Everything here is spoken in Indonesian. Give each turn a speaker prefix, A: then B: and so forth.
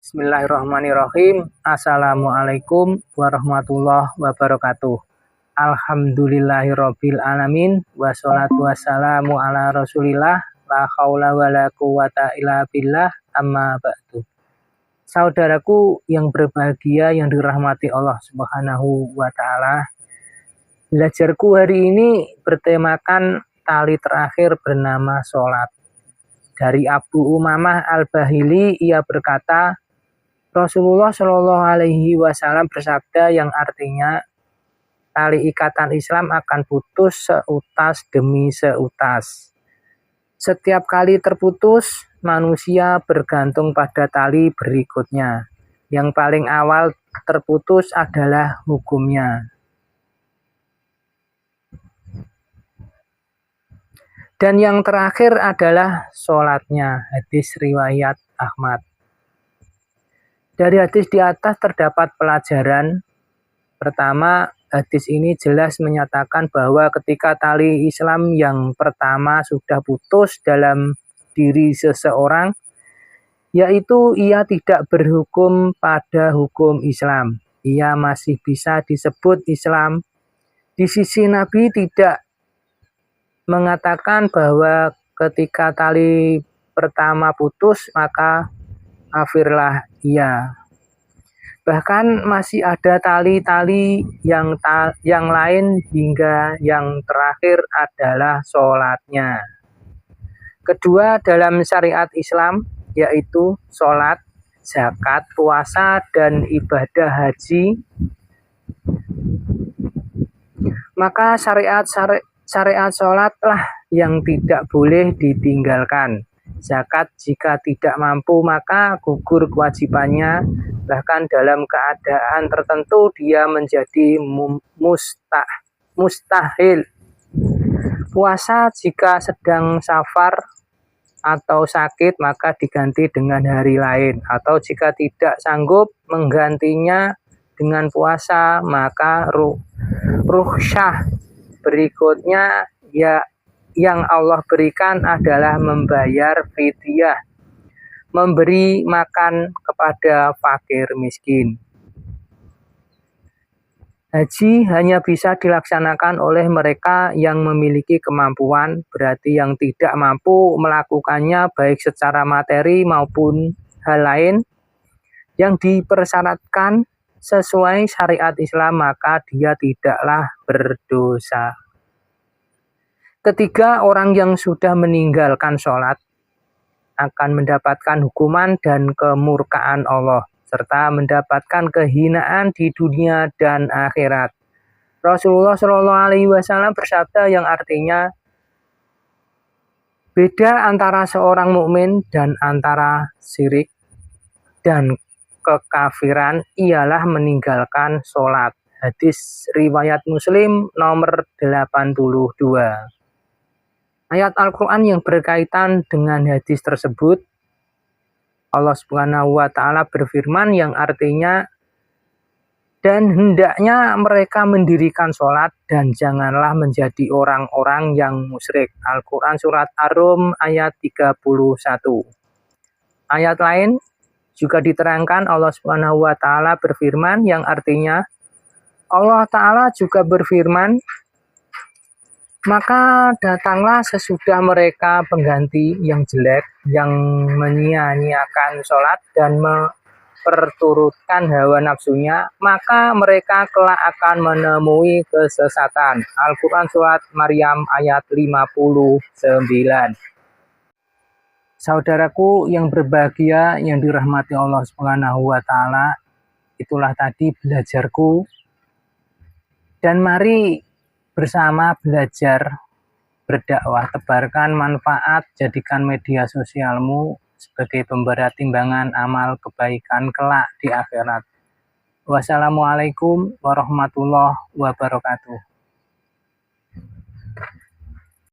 A: Bismillahirrahmanirrahim. Assalamualaikum warahmatullahi wabarakatuh. Alhamdulillahirabbil alamin wassalatu wassalamu ala Rasulillah la haula wala quwata illa billah amma ba'du. Saudaraku yang berbahagia yang dirahmati Allah Subhanahu wa taala. Belajarku hari ini bertemakan tali terakhir bernama salat. Dari Abu Umamah Al-Bahili, ia berkata, Rasulullah Shallallahu Alaihi Wasallam bersabda yang artinya tali ikatan Islam akan putus seutas demi seutas. Setiap kali terputus, manusia bergantung pada tali berikutnya. Yang paling awal terputus adalah hukumnya. Dan yang terakhir adalah sholatnya. Hadis riwayat Ahmad. Dari hadis di atas terdapat pelajaran. Pertama, hadis ini jelas menyatakan bahwa ketika tali Islam yang pertama sudah putus dalam diri seseorang, yaitu ia tidak berhukum pada hukum Islam. Ia masih bisa disebut Islam. Di sisi Nabi tidak mengatakan bahwa ketika tali pertama putus maka kafirlah ia. Bahkan masih ada tali-tali yang lain hingga yang terakhir adalah sholatnya. Kedua, dalam syariat Islam yaitu sholat, zakat, puasa, dan ibadah haji, maka syariat sholatlah yang tidak boleh ditinggalkan. Zakat jika tidak mampu maka gugur kewajibannya, bahkan dalam keadaan tertentu dia menjadi mustahil. Puasa jika sedang safar atau sakit maka diganti dengan hari lain, atau jika tidak sanggup menggantinya dengan puasa maka rukhsah berikutnya yang Allah berikan adalah membayar fidyah, memberi makan kepada fakir miskin. Haji hanya bisa dilaksanakan oleh mereka yang memiliki kemampuan, berarti yang tidak mampu melakukannya baik secara materi maupun hal lain yang dipersyaratkan sesuai syariat Islam, maka dia tidaklah berdosa. Ketiga, orang yang sudah meninggalkan sholat akan mendapatkan hukuman dan kemurkaan Allah, serta mendapatkan kehinaan di dunia dan akhirat. Rasulullah Shallallahu Alaihi Wasallam bersabda yang artinya, beda antara seorang mukmin dan antara syirik dan kekafiran ialah meninggalkan sholat. Hadis riwayat Muslim nomor 82. Ayat Al-Quran yang berkaitan dengan hadis tersebut, Allah Subhanahu wa Ta'ala berfirman yang artinya, dan hendaknya mereka mendirikan sholat dan janganlah menjadi orang-orang yang musyrik. Al-Quran surat Ar-Rum ayat 31. Ayat lain juga diterangkan Allah Subhanahu wa Ta'ala berfirman yang artinya, Allah Ta'ala juga berfirman, maka datanglah sesudah mereka pengganti yang jelek, yang menyia-nyiakan sholat dan memperturutkan hawa nafsunya, maka mereka kelak akan menemui kesesatan. Al-Quran surat Maryam ayat 59. Saudaraku yang berbahagia yang dirahmati Allah Subhanahu wa Ta'ala, itulah tadi belajarku. Dan mari bersama belajar berdakwah, tebarkan manfaat, jadikan media sosialmu sebagai pemberi timbangan amal kebaikan kelak di akhirat. Wassalamualaikum warahmatullahi wabarakatuh.